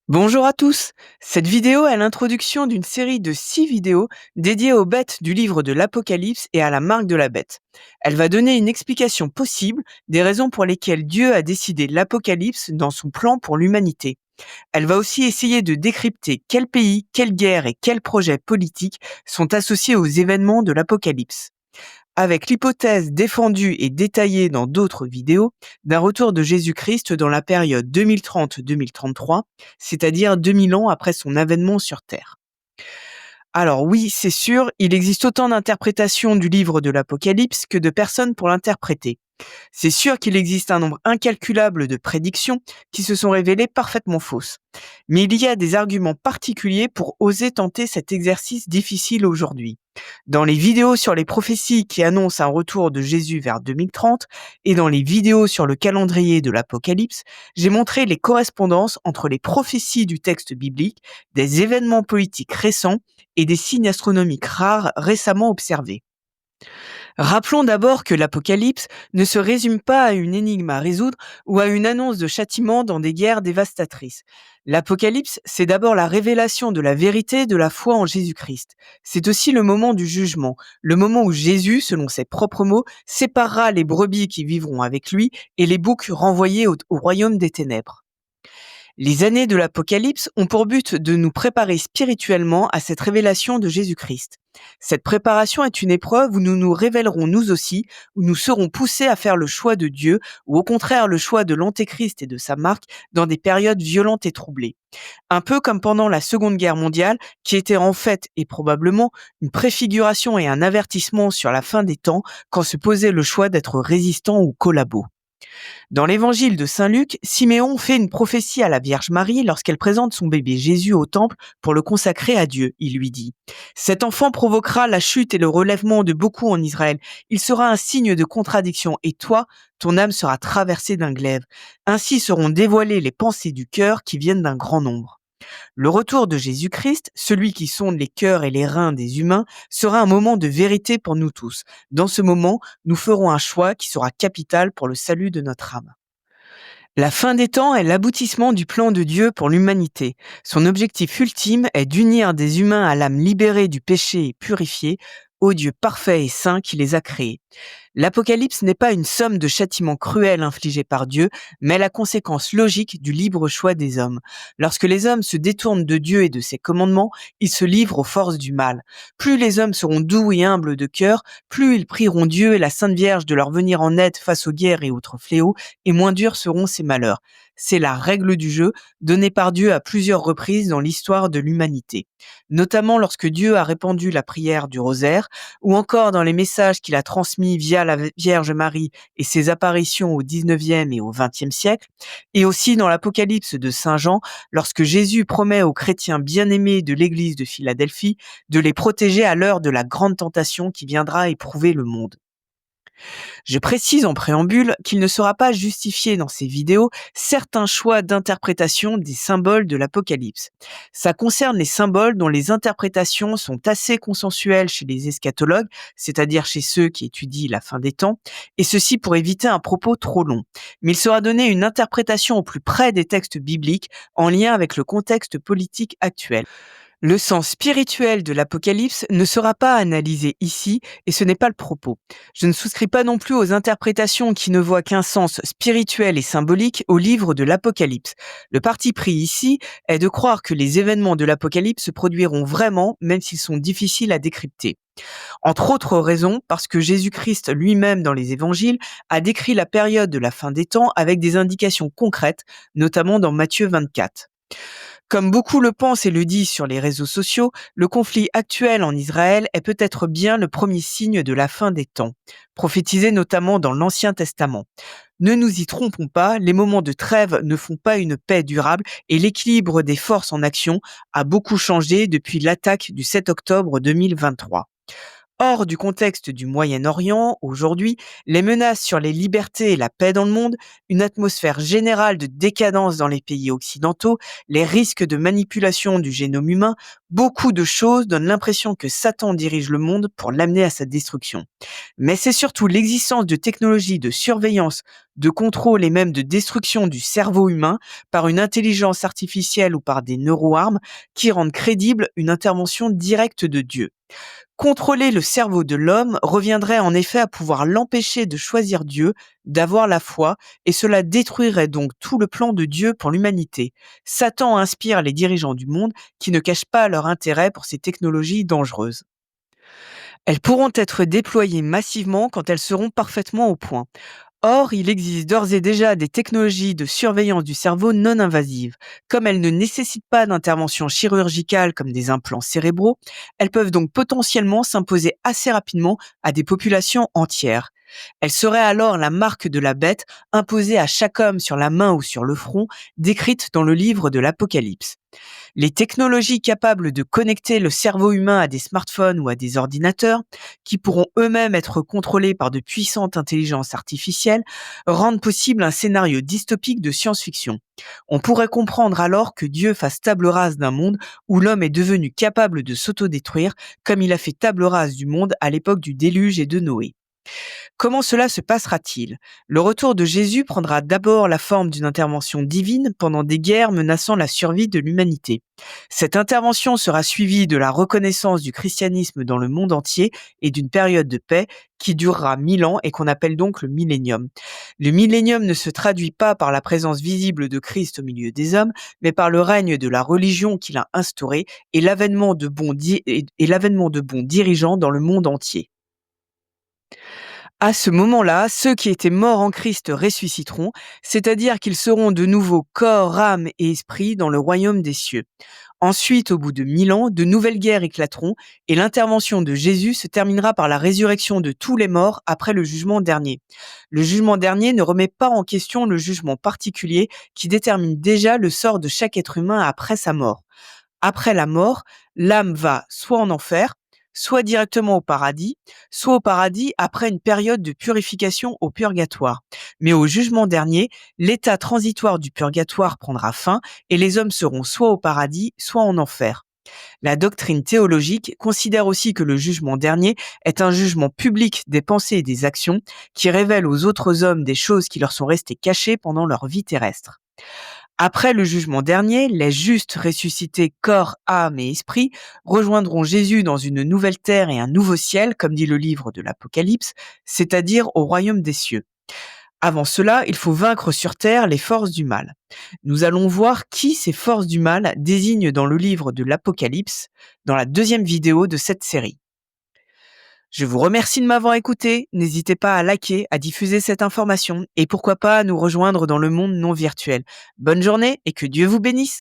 Bonjour à tous. Cette vidéo est l'introduction d'une série de 6 vidéos dédiées aux bêtes du livre de l'Apocalypse et à la marque de la bête. Elle va donner une explication possible des raisons pour lesquelles Dieu a décidé l'Apocalypse dans son plan pour l'humanité. Elle va aussi essayer de décrypter quels pays, quelles guerres et quels projets politiques sont associés aux événements de l'Apocalypse, avec l'hypothèse défendue et détaillée dans d'autres vidéos d'un retour de Jésus-Christ dans la période 2030-2033, c'est-à-dire 2000 ans après son avènement sur Terre. Alors oui, c'est sûr, il existe autant d'interprétations du livre de l'Apocalypse que de personnes pour l'interpréter. C'est sûr qu'il existe un nombre incalculable de prédictions qui se sont révélées parfaitement fausses. Mais il y a des arguments particuliers pour oser tenter cet exercice difficile aujourd'hui. Dans les vidéos sur les prophéties qui annoncent un retour de Jésus vers 2030 et dans les vidéos sur le calendrier de l'Apocalypse, j'ai montré les correspondances entre les prophéties du texte biblique, des événements politiques récents et des signes astronomiques rares récemment observés. Rappelons d'abord que l'Apocalypse ne se résume pas à une énigme à résoudre ou à une annonce de châtiment dans des guerres dévastatrices. L'Apocalypse, c'est d'abord la révélation de la vérité de la foi en Jésus-Christ. C'est aussi le moment du jugement, le moment où Jésus, selon ses propres mots, séparera les brebis qui vivront avec lui et les boucs renvoyés au royaume des ténèbres. Les années de l'Apocalypse ont pour but de nous préparer spirituellement à cette révélation de Jésus-Christ. Cette préparation est une épreuve où nous nous révélerons nous aussi, où nous serons poussés à faire le choix de Dieu, ou au contraire le choix de l'Antéchrist et de sa marque dans des périodes violentes et troublées. Un peu comme pendant la Seconde Guerre mondiale, qui était en fait et probablement une préfiguration et un avertissement sur la fin des temps quand se posait le choix d'être résistant ou collabo. Dans l'évangile de Saint Luc, Siméon fait une prophétie à la Vierge Marie lorsqu'elle présente son bébé Jésus au temple pour le consacrer à Dieu. Il lui dit : « Cet enfant provoquera la chute et le relèvement de beaucoup en Israël. Il sera un signe de contradiction et toi, ton âme sera traversée d'un glaive. Ainsi seront dévoilées les pensées du cœur qui viennent d'un grand nombre. » Le retour de Jésus-Christ, celui qui sonde les cœurs et les reins des humains, sera un moment de vérité pour nous tous. Dans ce moment, nous ferons un choix qui sera capital pour le salut de notre âme. La fin des temps est l'aboutissement du plan de Dieu pour l'humanité. Son objectif ultime est d'unir des humains à l'âme libérée du péché et purifiée au Dieu parfait et saint qui les a créés. L'Apocalypse n'est pas une somme de châtiments cruels infligés par Dieu, mais la conséquence logique du libre choix des hommes. Lorsque les hommes se détournent de Dieu et de ses commandements, ils se livrent aux forces du mal. Plus les hommes seront doux et humbles de cœur, plus ils prieront Dieu et la Sainte Vierge de leur venir en aide face aux guerres et autres fléaux, et moins durs seront ces malheurs. C'est la règle du jeu, donnée par Dieu à plusieurs reprises dans l'histoire de l'humanité. Notamment lorsque Dieu a répandu la prière du rosaire, ou encore dans les messages qu'il a transmis via la Vierge Marie et ses apparitions au 19e et au 20e siècle, et aussi dans l'Apocalypse de Saint Jean, lorsque Jésus promet aux chrétiens bien-aimés de l'église de Philadelphie de les protéger à l'heure de la grande tentation qui viendra éprouver le monde. Je précise en préambule qu'il ne sera pas justifié dans ces vidéos certains choix d'interprétation des symboles de l'Apocalypse. Ça concerne les symboles dont les interprétations sont assez consensuelles chez les eschatologues, c'est-à-dire chez ceux qui étudient la fin des temps, et ceci pour éviter un propos trop long. Mais il sera donné une interprétation au plus près des textes bibliques en lien avec le contexte politique actuel. Le sens spirituel de l'Apocalypse ne sera pas analysé ici et ce n'est pas le propos. Je ne souscris pas non plus aux interprétations qui ne voient qu'un sens spirituel et symbolique au livre de l'Apocalypse. Le parti pris ici est de croire que les événements de l'Apocalypse se produiront vraiment, même s'ils sont difficiles à décrypter. Entre autres raisons, parce que Jésus-Christ lui-même dans les évangiles a décrit la période de la fin des temps avec des indications concrètes, notamment dans Matthieu 24. Comme beaucoup le pensent et le disent sur les réseaux sociaux, le conflit actuel en Israël est peut-être bien le premier signe de la fin des temps, prophétisé notamment dans l'Ancien Testament. Ne nous y trompons pas, les moments de trêve ne font pas une paix durable et l'équilibre des forces en action a beaucoup changé depuis l'attaque du 7 octobre 2023. Hors du contexte du Moyen-Orient, aujourd'hui, les menaces sur les libertés et la paix dans le monde, une atmosphère générale de décadence dans les pays occidentaux, les risques de manipulation du génome humain, Beaucoup de choses donnent l'impression que Satan dirige le monde pour l'amener à sa destruction. Mais c'est surtout l'existence de technologies de surveillance, de contrôle et même de destruction du cerveau humain par une intelligence artificielle ou par des neuroarmes qui rendent crédible une intervention directe de Dieu. Contrôler le cerveau de l'homme reviendrait en effet à pouvoir l'empêcher de choisir Dieu, d'avoir la foi, et cela détruirait donc tout le plan de Dieu pour l'humanité. Satan inspire les dirigeants du monde qui ne cachent pas leur intérêt pour ces technologies dangereuses. Elles pourront être déployées massivement quand elles seront parfaitement au point. Or, il existe d'ores et déjà des technologies de surveillance du cerveau non invasives. Comme elles ne nécessitent pas d'intervention chirurgicale comme des implants cérébraux, elles peuvent donc potentiellement s'imposer assez rapidement à des populations entières. Elles seraient alors la marque de la bête imposée à chaque homme sur la main ou sur le front, décrite dans le livre de l'Apocalypse. Les technologies capables de connecter le cerveau humain à des smartphones ou à des ordinateurs, qui pourront eux-mêmes être contrôlés par de puissantes intelligences artificielles, rendent possible un scénario dystopique de science-fiction. On pourrait comprendre alors que Dieu fasse table rase d'un monde où l'homme est devenu capable de s'autodétruire, comme il a fait table rase du monde à l'époque du déluge et de Noé. Comment cela se passera-t-il? Le retour de Jésus prendra d'abord la forme d'une intervention divine pendant des guerres menaçant la survie de l'humanité. Cette intervention sera suivie de la reconnaissance du christianisme dans le monde entier et d'une période de paix qui durera 1000 ans et qu'on appelle donc le millénium. Le millénium ne se traduit pas par la présence visible de Christ au milieu des hommes, mais par le règne de la religion qu'il a instaurée et l'avènement de l'avènement de bons dirigeants dans le monde entier. À ce moment-là, ceux qui étaient morts en Christ ressusciteront, c'est-à-dire qu'ils seront de nouveau corps, âme et esprit dans le royaume des cieux. Ensuite, au bout de 1000 ans, de nouvelles guerres éclateront et l'intervention de Jésus se terminera par la résurrection de tous les morts après le jugement dernier. Le jugement dernier ne remet pas en question le jugement particulier qui détermine déjà le sort de chaque être humain après sa mort. Après la mort, l'âme va soit en enfer, soit directement au paradis, soit au paradis après une période de purification au purgatoire. Mais au jugement dernier, l'état transitoire du purgatoire prendra fin et les hommes seront soit au paradis, soit en enfer. La doctrine théologique considère aussi que le jugement dernier est un jugement public des pensées et des actions qui révèle aux autres hommes des choses qui leur sont restées cachées pendant leur vie terrestre. Après le jugement dernier, les justes ressuscités corps, âme et esprit rejoindront Jésus dans une nouvelle terre et un nouveau ciel, comme dit le livre de l'Apocalypse, c'est-à-dire au royaume des cieux. Avant cela, il faut vaincre sur terre les forces du mal. Nous allons voir qui ces forces du mal désignent dans le livre de l'Apocalypse, dans la deuxième vidéo de cette série. Je vous remercie de m'avoir écouté. N'hésitez pas à liker, à diffuser cette information et pourquoi pas à nous rejoindre dans le monde non virtuel. Bonne journée et que Dieu vous bénisse.